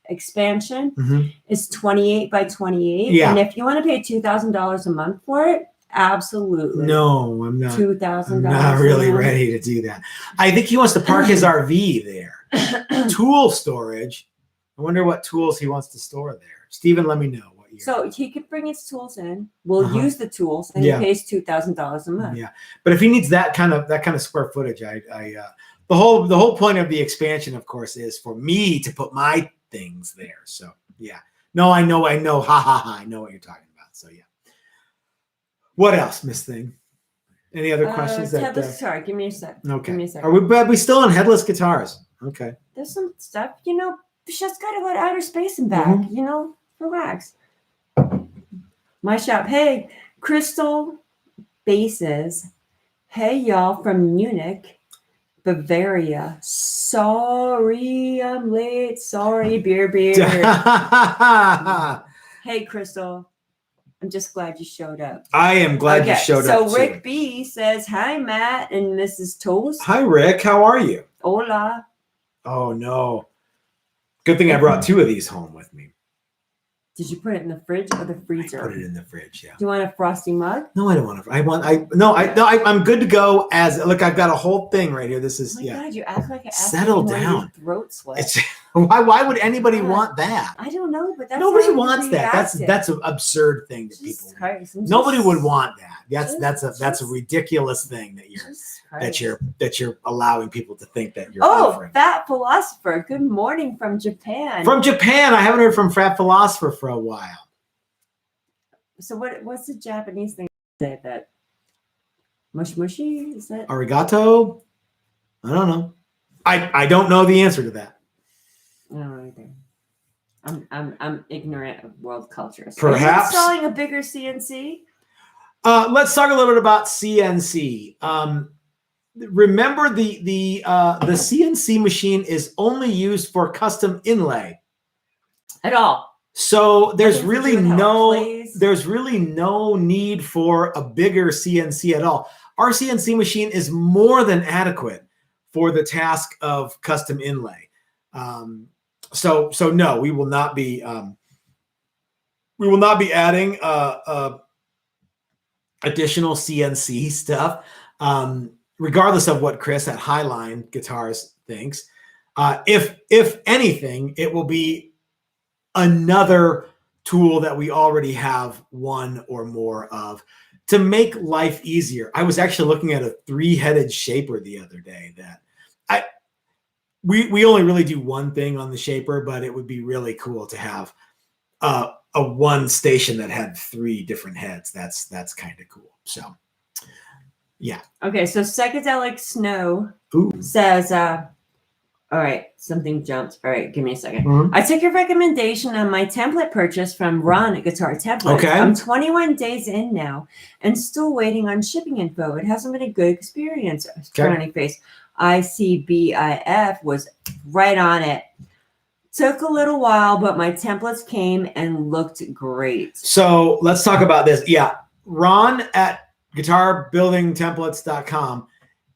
expansion is 28 by 28. Yeah. And if you want to pay $2,000 a month for it, absolutely. No, I'm not. $2,000. I'm not really ready to do that. I think he wants to park his RV there. Tool storage. I wonder what tools he wants to store there. Stephen, let me know what year. So he could bring his tools in. We'll use the tools, and he pays $2,000 a month. Yeah, but if he needs that kind of square footage, the whole point of the expansion, of course, is for me to put my things there. So yeah, no, I know, ha ha ha, I know what you're talking about. So yeah, what else, Miss Thing? Any other questions? Headless Guitar. Give me a sec. Okay. Give me a sec. Are we still on Headless Guitars? Okay. There's some stuff, just got to go to outer space and back, relax. My shop. Hey, Crystal Bases. Hey, y'all from Munich, Bavaria. Sorry, I'm late. Sorry, beer. Hey, Crystal. I'm just glad you showed up. I am glad you showed up. So Rick B says, hi, Matt and Mrs. Toast. Hi, Rick. How are you? Hola. Oh, no. Good thing I brought two of these home with me. Did you put it in the fridge or the freezer? I put it in the fridge, yeah. Do you want a frosty mug? No, I don't want to. I'm good to go. Look, I've got a whole thing right here. This is, God, you act like an settle down. Throat sweat. Why would anybody want that? I don't know, but nobody wants that. That's an absurd thing that people. Nobody would want that. That's a ridiculous thing that you're allowing people to think that you're offering. Fat Philosopher. Good morning from Japan. From Japan, I haven't heard from Fat Philosopher for a while. So what's the Japanese thing say that? Mush mushy? Is that arigato? I don't know. I don't know the answer to that. I don't know either. I'm ignorant of world cultures. Perhaps are you installing a bigger CNC. Let's talk a little bit about CNC. Remember, the CNC machine is only used for custom inlay. At all. So there's really no need for a bigger CNC at all. Our CNC machine is more than adequate for the task of custom inlay. So no, we will not be adding additional CNC stuff, regardless of what Chris at Highline Guitars thinks. If anything, it will be another tool that we already have one or more of to make life easier. I was actually looking at a 3-headed shaper the other day that we only really do one thing on the shaper, but it would be really cool to have a one station that had 3 different heads. That's kind of cool. So Yeah. Okay, so Psychedelic Snow Ooh. says, all right, something jumped. All right, give me a second. Mhm. I took your recommendation on my template purchase from Ron at Guitar Templates. Okay. I'm 21 days in now and still waiting on shipping info. It hasn't been a good experience. Frowning face. ICBIF was right on it. Took a little while, but my templates came and looked great. So let's talk about this. Yeah. Ron at guitarbuildingtemplates.com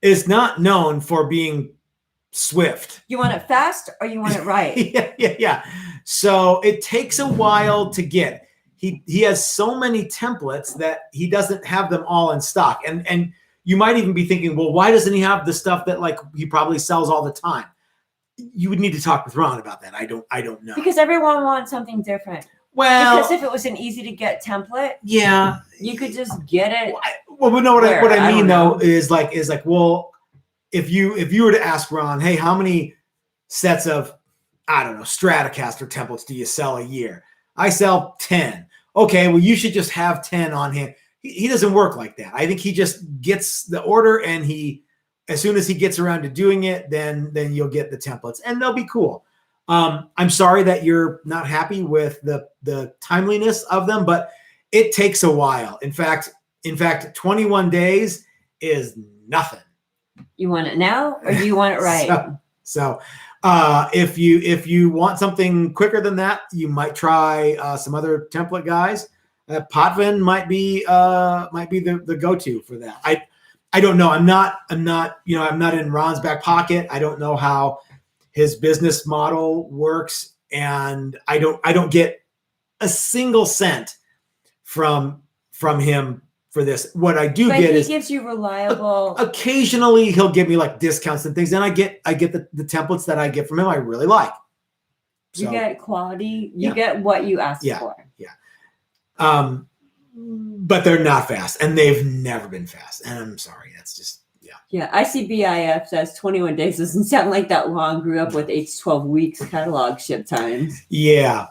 is not known for being swift. You want it fast or you want it right? Yeah. So it takes a while to get. He has so many templates that he doesn't have them all in stock. And you might even be thinking, well, why doesn't he have the stuff that like he probably sells all the time? You would need to talk with Ron about that. I don't know. Because everyone wants something different. Well, because if it was an easy to get template, yeah, you could just get it. Well, but no, what I mean though know. is like, well, if you were to ask Ron, hey, how many sets of, I don't know, Stratocaster templates do you sell a year? I sell 10. Okay, well, you should just have 10 on hand. He doesn't work like that. I think he just gets the order, and as soon as he gets around to doing it, then you'll get the templates, and they'll be cool. I'm sorry that you're not happy with the timeliness of them, but it takes a while. In fact, 21 days is nothing. You want it now or do you want it right? So if you want something quicker than that, you might try some other template guys. Potvin might be the go-to for that. I don't know. I'm not in Ron's back pocket. I don't know how his business model works, and I don't get a single cent from him for this. What I do get is he gives you reliable. Occasionally, he'll give me like discounts and things, and I get the templates that I get from him. I really like. So, you get quality. You get what you ask for. Yeah. But they're not fast, and they've never been fast. And I'm sorry, that's just Yeah. ICBIF says 21 days doesn't sound like that long. Grew up with 8 to 12 weeks catalog ship times. Yeah.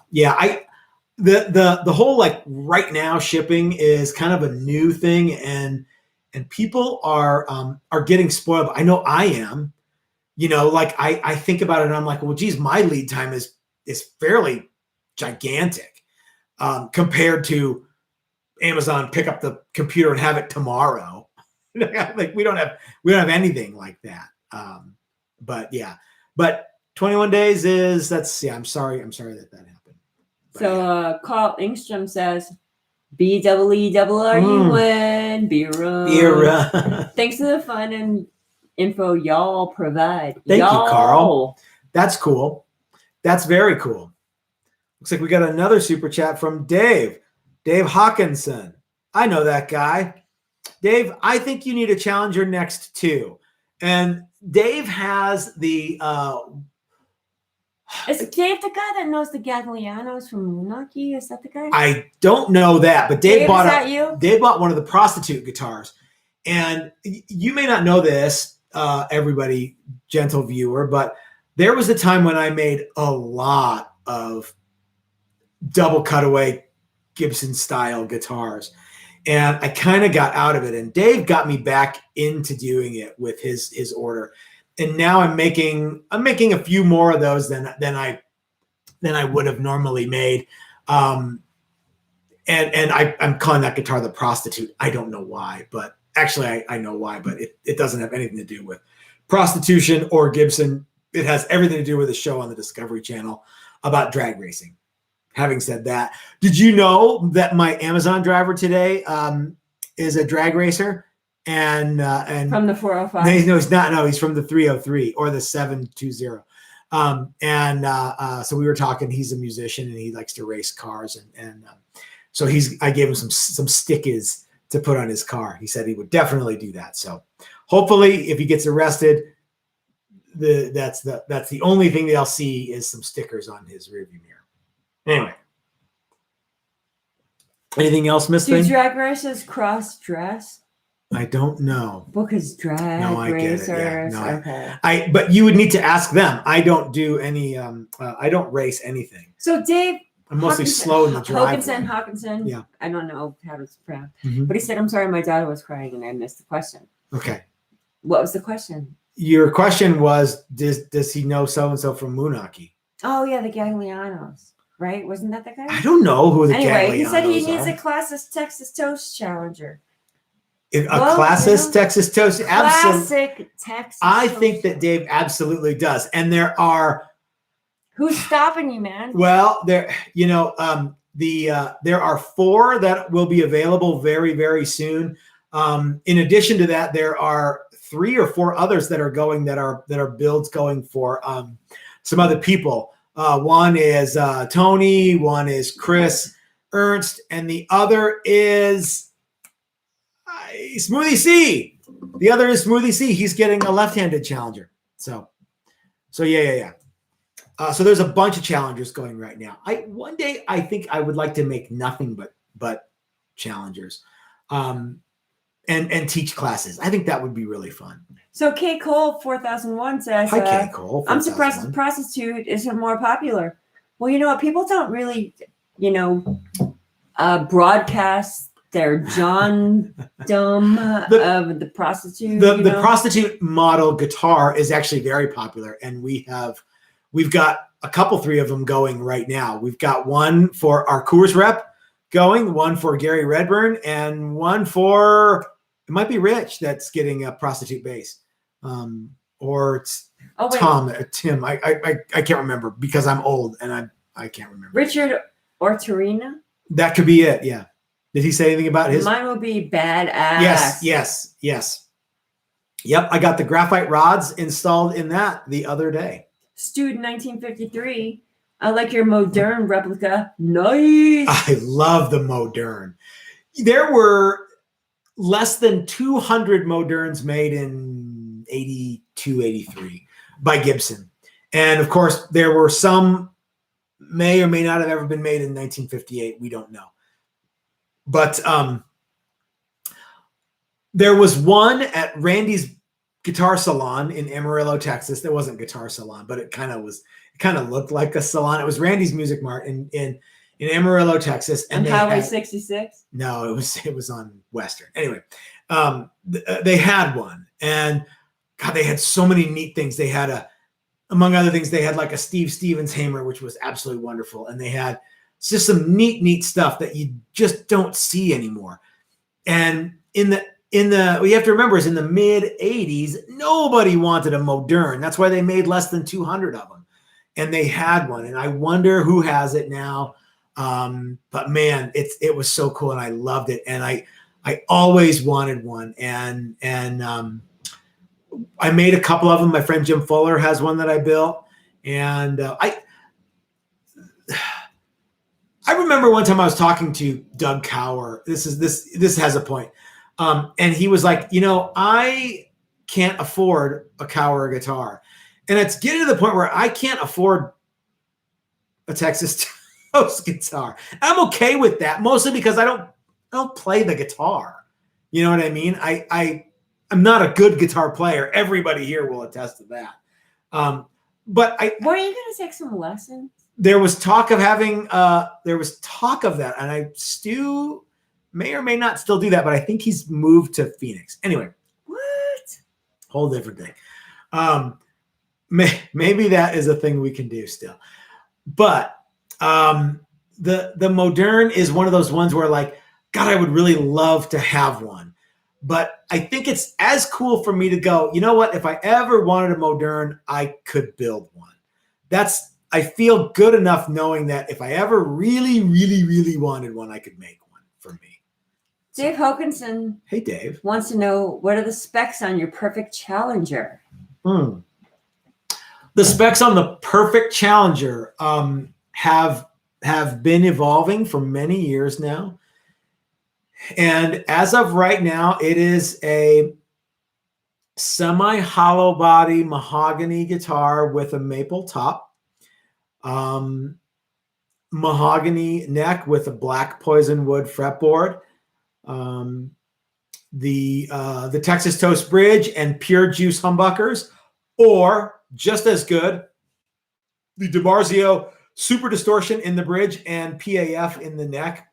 The whole like right now shipping is kind of a new thing, and people are getting spoiled. I know I am. Like I think about it and I'm like, well, geez, my lead time is fairly gigantic compared to Amazon. Pick up the computer and have it tomorrow. Like we don't have anything like that. But 21 days I'm sorry that happened. So Carl Engstrom says, BEER you win. Beer. Thanks for the fun and info y'all provide. Thank you, Carl. That's cool. That's very cool. Looks like we got another super chat from Dave Hawkinson. I know that guy. Dave, I think you need to challenge your next two. And Dave has the is Dave the guy that knows the Gaglianos from Moonaki? Is that the guy? I don't know that, but Dave bought one of the Prostitute guitars. And you may not know this, everybody, gentle viewer, but there was a time when I made a lot of double cutaway Gibson style guitars. And I kind of got out of it. And Dave got me back into doing it with his order. And now I'm making a few more of those than I would have normally made. And I'm calling that guitar the Prostitute. I don't know why, but actually I know why, but it doesn't have anything to do with prostitution or Gibson. It has everything to do with a show on the Discovery Channel about drag racing. Having said that, did you know that my Amazon driver today is a drag racer? And from the 405? No, he's not. No, he's from the 303 or the 720. So we were talking. He's a musician and he likes to race cars, so I gave him some stickers to put on his car. He said he would definitely do that. So hopefully, if he gets arrested, that's the only thing they'll see is some stickers on his rearview mirror. Anyway, anything else, Miss Thing? Do drag racers cross dress? I don't know. Because drag racers. Okay. But you would need to ask them. I don't do any. I don't race anything. So Dave, I'm mostly slow in the drive. Hawkinson. Yeah. I don't know how to pronounce, but he said, "I'm sorry, my daughter was crying and I missed the question." Okay. What was the question? Your question was, does he know so-and-so from Moonaki? Oh, yeah, the Gaglianos, right? Wasn't that the guy? I don't know who the Anyway, he said he Gaglianos needs are. a classist Texas Toast Challenger. Classist Texas Toast? Absolutely. Classic Texas I Toast think that Dave absolutely does. And there are... Who's stopping you, man? Well, there are 4 that will be available very, very soon. In addition to that, there are 3 or 4 others that are going that are builds going for some other people. One is Tony, one is Chris Ernst, and the other is Smoothie C. The other is Smoothie C. He's getting a left-handed challenger. So yeah. So there's a bunch of challengers going right now. One day I think I would like to make nothing but challengers, and teach classes. I think that would be really fun. So K. Cole 4001 says, Hi, K. Cole. I'm surprised Prostitute isn't more popular. Well, you know what? People don't really, broadcast their John Dumb of the Prostitute. The Prostitute model guitar is actually very popular, and we've got a couple, 3 of them going right now. We've got one for our Coors rep going, one for Gary Redburn, and one for, it might be Rich that's getting a Prostitute bass. Or it's Tim. I can't remember because I'm old and I can't remember. Richard Ortorina? That could be it, yeah. Did he say anything about his? Mine will be badass. Yes. Yep, I got the graphite rods installed in that the other day. Student 1953. I like your Modern replica. Nice. I love the Modern. There were less than 200 Moderns made in 82, 83 by Gibson. And of course, there were some may or may not have ever been made in 1958. We don't know. But there was one at Randy's Guitar Salon in Amarillo, Texas. That wasn't Guitar Salon, but it kind of looked like a salon. It was Randy's Music Mart in Amarillo, Texas. And Highway 66? No, it was on Western. Anyway, they had one, and God, they had so many neat things. They had among other things, they had like a Steve Stevens hammer, which was absolutely wonderful. And they had just some neat stuff that you just don't see anymore. And what you have to remember is in the mid 80s, nobody wanted a Modern. That's why they made less than 200 of them. And they had one. And I wonder who has it now. But man, it was so cool and I loved it. And I always wanted one. And I made a couple of them. My friend Jim Fuller has one that I built. And I remember one time I was talking to Doug Cower. This has a point. And he was like, I can't afford a Cower guitar. And it's getting to the point where I can't afford a Texas Toast guitar. I'm okay with that, mostly because I don't play the guitar. You know what I mean? I'm not a good guitar player. Everybody here will attest to that. But were you going to take some lessons? There was talk of that. And Stu may or may not still do that, but I think he's moved to Phoenix. Anyway. What? Whole different thing. Maybe that is a thing we can do still. But the Modern is one of those ones where like, God, I would really love to have one. But I think it's as cool for me to go, you know what? If I ever wanted a Modern, I could build one. I feel good enough knowing that if I ever really, really, really wanted one, I could make one for me. Dave Hokinson. Hey, Dave. Wants to know, what are the specs on your perfect Challenger? The specs on the perfect Challenger have been evolving for many years now. And as of right now, it is a semi-hollow body mahogany guitar with a maple top. Mahogany neck with a black poison wood fretboard. The Texas Toast bridge and pure juice humbuckers, or just as good, the DiMarzio super distortion in the bridge and PAF in the neck.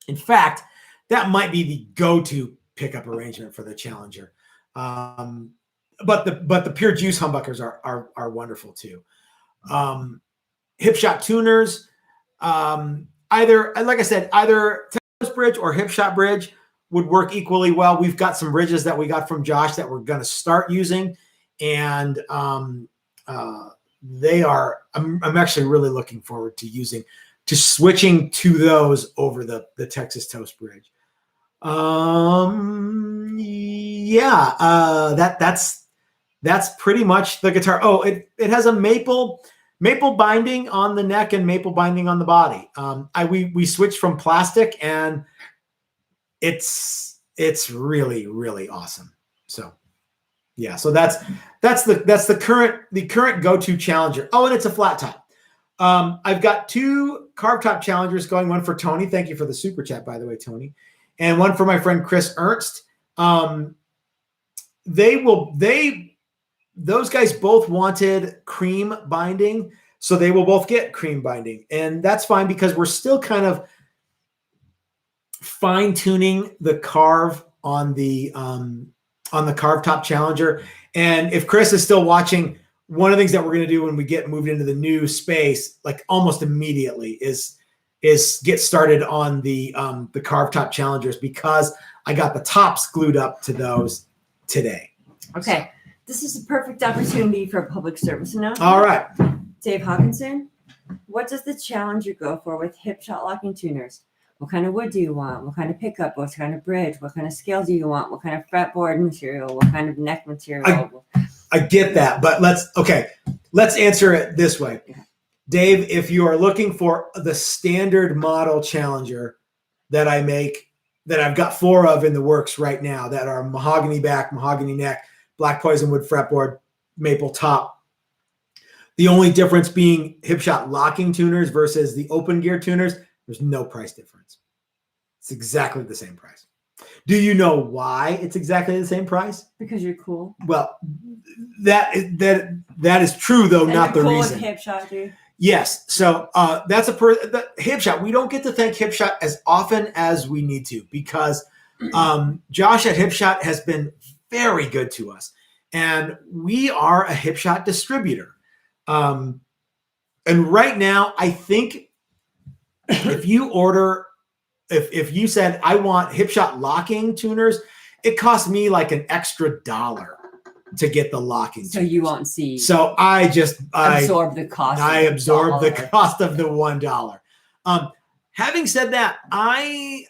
In fact, that might be the go-to pickup arrangement for the Challenger. But the pure juice humbuckers are wonderful too. Hipshot tuners, either, like I said, either Toast bridge or Hipshot bridge would work equally well. We've got some bridges that we got from Josh that we're going to start using, and they are. I'm actually really looking forward to switching to those over the Texas Toast bridge. That's pretty much the guitar. Oh, it has a maple binding on the neck and maple binding on the body. We switched from plastic, and it's really, really awesome. So yeah, so that's the current go-to Challenger. Oh, and it's a flat top. I've got 2 carved top Challengers going, one for Tony. Thank you for the super chat, by the way, Tony. And one for my friend Chris Ernst. Those guys both wanted cream binding, so they will both get cream binding, and that's fine because we're still kind of fine-tuning the carve on the carved top Challenger. And if Chris is still watching, one of the things that we're going to do when we get moved into the new space, like almost immediately, is get started on the carved top Challengers, because I got the tops glued up to those today. Okay. So. This is a perfect opportunity for a public service announcement. All right. Dave Hawkinson, what does the Challenger go for with Hipshot locking tuners? What kind of wood do you want? What kind of pickup? What kind of bridge? What kind of scale do you want? What kind of fretboard material? What kind of neck material? I get that, but let's answer it this way. Okay. Dave, if you are looking for the standard model Challenger that I make, that I've got 4 of in the works right now, that are mahogany back, mahogany neck, black poisonwood fretboard, maple top. The only difference being Hipshot locking tuners versus the open gear tuners, there's no price difference. It's exactly the same price. Do you know why it's exactly the same price? Because you're cool. Well, that is true, though, and not the cool reason. With Hipshot, dude. Yes. So that's the Hipshot. We don't get to thank Hipshot as often as we need to, because Josh at Hipshot has been very good to us, and we are a Hipshot distributor. And right now, I think if you said, I want Hipshot locking tuners, it costs me like an extra $1 to get the locking tuners. So you won't see. So I absorb the cost. I absorb the cost of the $1. Having said that, I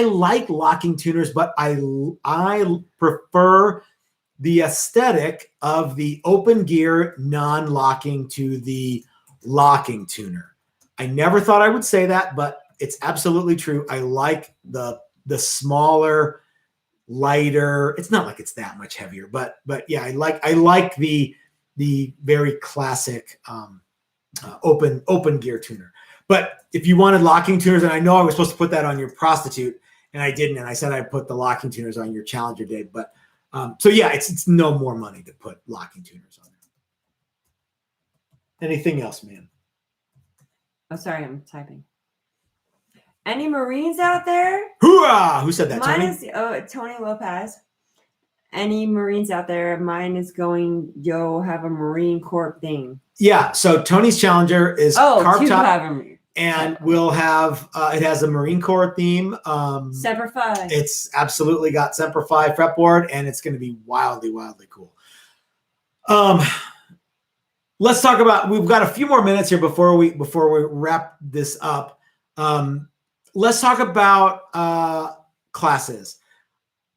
like locking tuners, but I prefer the aesthetic of the open gear non-locking to the locking tuner. I never thought I would say that, but it's absolutely true. I like the smaller, lighter. It's not like it's that much heavier, but yeah, I like the very classic open gear tuner. But if you wanted locking tuners, and I know I was supposed to put that on your Prostitute, and I didn't, and I said I'd put the locking tuners on your Challenger, Dave. But so yeah, it's no more money to put locking tuners on there. Anything else, man? Oh, sorry, I'm typing. Any Marines out there? Hoorah! Who said that? Mine Tony? is Tony Lopez. Any Marines out there? Mine is going, have a Marine Corps thing. Yeah, so Tony's Challenger is carved top, and we'll have it has a Marine Corps theme. Semper Fi. It's absolutely got Semper Fi fretboard, and it's going to be wildly, wildly cool. Let's talk about. We've got a few more minutes here before we wrap this up. Let's talk about classes.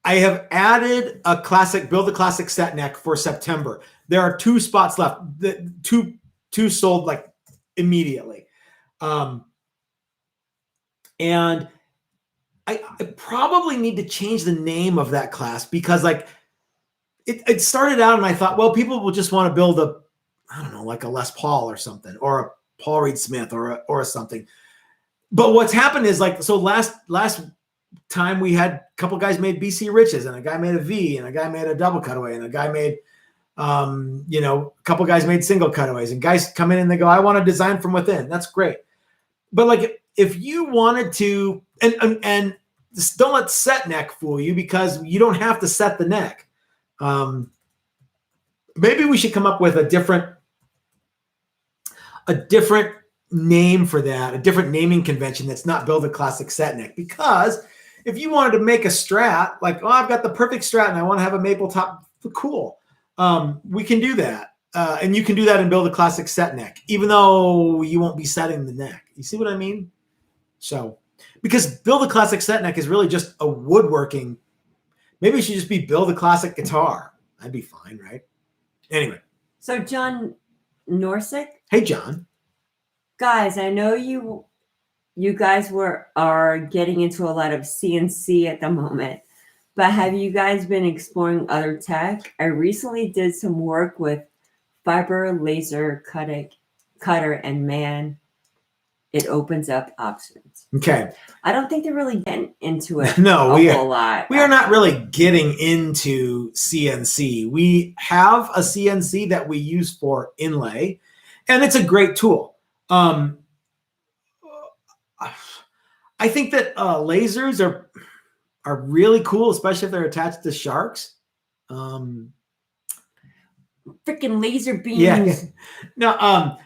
I have added a classic, build a classic set neck for September. There are 2 spots left. The two sold like immediately. And I probably need to change the name of that class, because like it started out and I thought, well, people will just want to build like a Les Paul or something, or a Paul Reed Smith or something. But what's happened is last time we had a couple guys made BC Riches, and a guy made a V, and a guy made a double cutaway, and a guy made, a couple guys made single cutaways, and guys come in and they go, I want to design from within. That's great. But like, if you wanted to, and just don't let set neck fool you, because you don't have to set the neck. Maybe we should come up with a different name for that, a different naming convention that's not build a classic set neck. Because if you wanted to make a Strat, like, oh, I've got the perfect Strat and I want to have a maple top, cool. We can do that. And you can do that and build a classic set neck, even though you won't be setting the neck. You see what I mean? So, because build a classic set neck is really just a woodworking. Maybe it should just be build a classic guitar. That'd be fine, right? Anyway. So John Norsik. Hey, John. Guys, I know you guys are getting into a lot of CNC at the moment, but have you guys been exploring other tech? I recently did some work with fiber laser cutter, and man, it opens up options. Okay. I don't think they're really getting into it. No, a whole lot. We are not really getting into CNC. We have a CNC that we use for inlay, and it's a great tool. I think that lasers are really cool, especially if they're attached to sharks. Freaking laser beams. Yeah. No.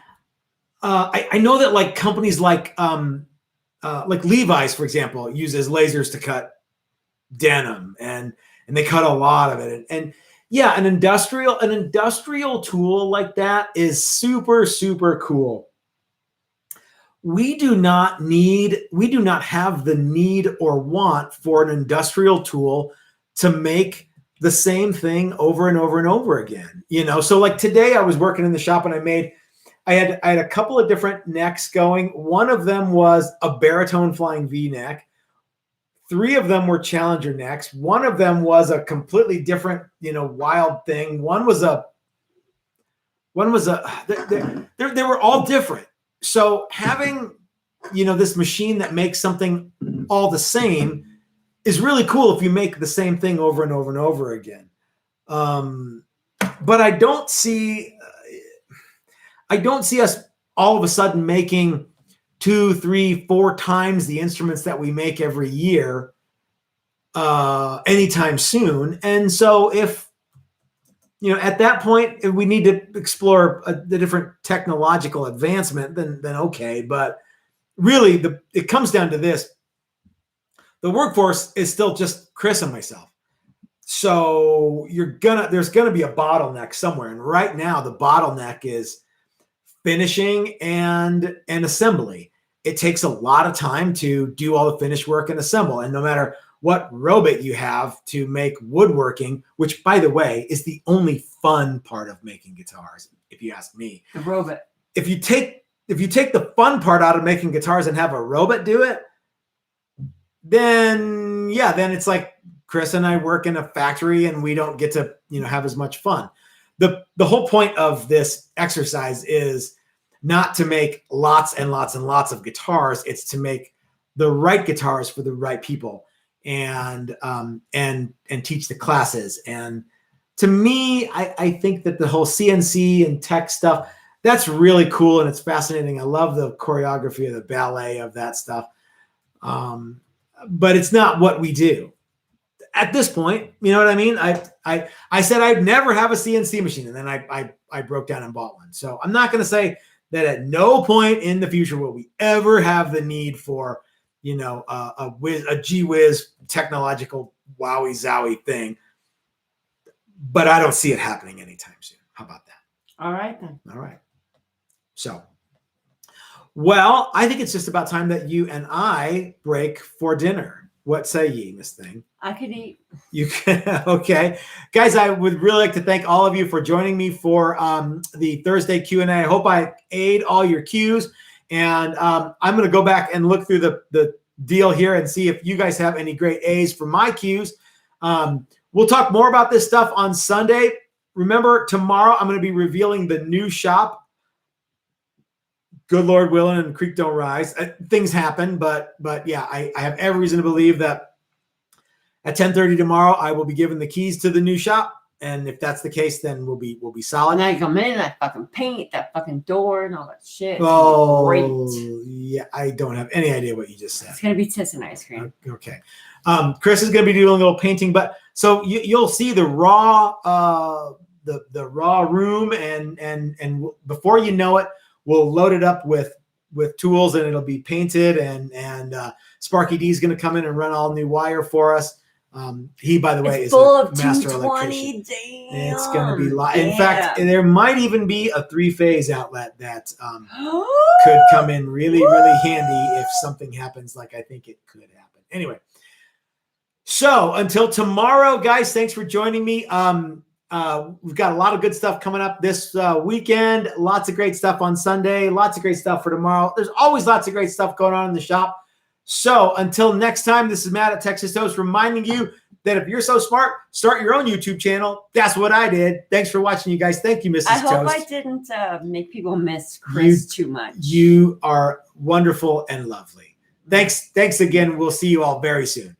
I know that like companies like Levi's, for example, uses lasers to cut denim, and they cut a lot of it. And yeah, an industrial tool like that is super, super cool. We do not have the need or want for an industrial tool to make the same thing over and over and over again. So like today I was working in the shop and I had a couple of different necks going. One of them was a baritone flying V neck. 3 of them were challenger necks. One of them was a completely different, wild thing. They were all different. So having, this machine that makes something all the same is really cool if you make the same thing over and over and over again. But I don't see us all of a sudden making 2, 3, 4 times the instruments that we make every year anytime soon. And so if, at that point, if we need to explore the different technological advancement, then okay. But really, it comes down to this. The workforce is still just Chris and myself. So there's gonna be a bottleneck somewhere. And right now, the bottleneck is finishing and assembly. It takes a lot of time to do all the finish work and assemble. And no matter what robot you have to make woodworking, which by the way is the only fun part of making guitars, if you ask me. The robot. If you take the fun part out of making guitars and have a robot do it, then it's like Chris and I work in a factory and we don't get to, have as much fun. The whole point of this exercise is not to make lots and lots and lots of guitars. It's to make the right guitars for the right people and teach the classes. And to me, I think that the whole CNC and tech stuff, that's really cool and it's fascinating. I love the choreography of the ballet of that stuff. But it's not what we do. At this point, you know what I mean? I said I'd never have a CNC machine, and then I broke down and bought one. So I'm not going to say that at no point in the future will we ever have the need for, a gee whiz technological wowie zowie thing. But I don't see it happening anytime soon. How about that? All right then. All right. So, well, I think it's just about time that you and I break for dinner. What say ye, Miss Thing? I could eat. You can. Okay. Guys, I would really like to thank all of you for joining me for the Thursday Q&A. I hope I aid all your cues. And I'm going to go back and look through the deal here and see if you guys have any great A's for my cues. We'll talk more about this stuff on Sunday. Remember, tomorrow I'm going to be revealing the new shop. Good Lord willing and creek don't rise. Things happen, but yeah, I have every reason to believe that at 10:30 tomorrow, I will be given the keys to the new shop And if that's the case, then we'll be solid. And I come in, I fucking paint that fucking door and all that shit. Oh, Great. yeah. I don't have any idea what you just said. It's gonna be tits and ice cream. Okay. Chris is going to be doing a little painting, but so you'll see the raw, the raw room, and before you know it, we'll load it up with tools, and it'll be painted, and Sparky D is going to come in and run all new wire for us. He, by the way, is full a of master 220. electrician. Damn. It's going to be in fact, there might even be a 3-phase outlet that could come in really, really handy if something happens like I think it could happen. Anyway, so until tomorrow, guys, thanks for joining me. We've got a lot of good stuff coming up this weekend. Lots of great stuff on Sunday. Lots of great stuff for tomorrow. There's always lots of great stuff going on in the shop. So until next time, this is Matt at Texas Toast reminding you that if you're so smart, start your own YouTube channel. That's what I did. Thanks for watching, you guys. Thank you, Mrs. I hope Toast. I didn't make people miss Chris too much. You are wonderful and lovely. Thanks again. We'll see you all very soon.